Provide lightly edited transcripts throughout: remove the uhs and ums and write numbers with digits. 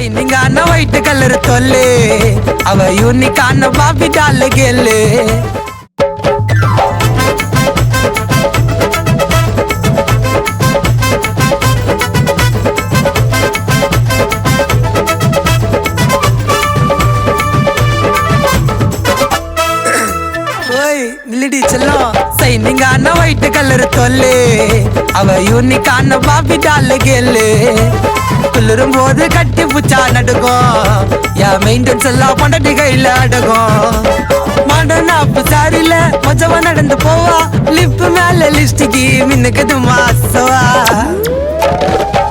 சைனிங்கான white colour தொல்லு அவ யூனிக்கான Bobby டால் கேளு மில்லடி செல்லம் சைனிங்கான ஒயிட் கலர் தொல்லு அவ யூனிக்கான பாபி டால் கேளு குளிரும் போது கட்டி புச்சா நடுக்கும் யா மெயின்டென்ஸ் எல்லாம் பொண்டாட்டி கையில அடகும் மாடர்ன் அப்பு சாரில மொஜவா நடந்து போவா லிப் மேல லிஸ்டிக்கு மின்னுக்குது மாசவா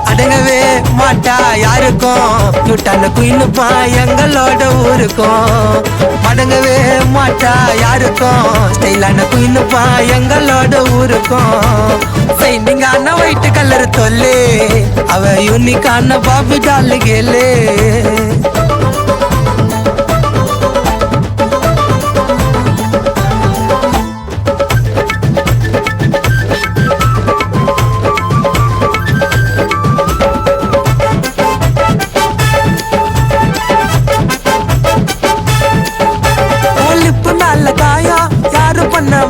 அடங்கவே மாட்டா யாருக்கும் நூட்டான குயினுப்பா எங்களோட ஊருக்கும் அடங்கவே மாட்டா யாருக்கும் ஸ்டைலான குயினுப்பா எங்களோட ஊருக்கும் சைனிங்கான ஒயிட் கலர் தொல்லு அவ யூனிக்கான பாபி டால் கேளு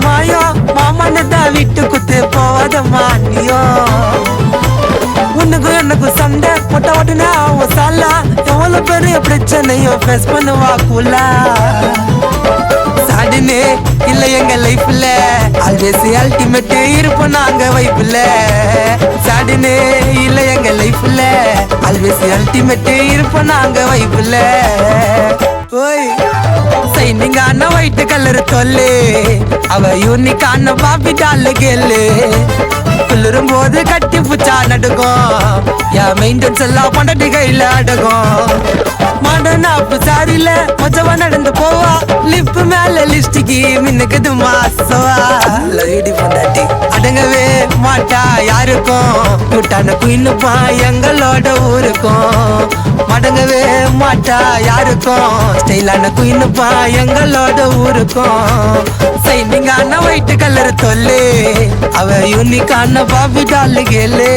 மாயா மாமனதான் விட்டு குத்து போவாத மானியோ உனக்கு எனக்கு சண்டை மொட்டை ஓட்டுனா அவன் சாலா எவ்வளவு பெரிய பிரச்சனையோ ஃபேஸ் பண்ணுவா கூலா சாடினே இல்ல எங்க லைஃப்ல ஆல்வேஸ் அல்டிமேட் இருப்போம் நாங்க வைப்புல சாடினே இல்ல எங்க லைஃப்ல ஆல்வேஸ் அல்டிமேட் இருப்போம் நாங்க வைப்புல ஓய் சைனிங்கான ஒயிட் கலர் தொல்லு அவ யூனிக்கான பாபி டால் கேளு குளிரும் போது கட்டி புச்சா நடுக்கும் யா மெயின்டென்ஸ் எல்லாம் பொண்டாட்டி கையில அடகும் மாடர்ன் அப்பு சாரில மொஜவா நடந்து போவா லிப் மேல லிஸ்டிக்கு மின்னுக்குது மாசவா லவ்டி பொண்டாட்டி அடங்கவே மாட்டா யாருக்கும் நூட்டான குயினுப்பா எங்களோட ஊருக்கும் மடங்கவே மாட்டா யாருக்கும் ஸ்டைலான குயினுப்பா எங்களோட ஊருக்கும் சைனிங்கான ஒயிட் கலர் தொல்லு அவ யூனிக்கான பாபி டால் கேளு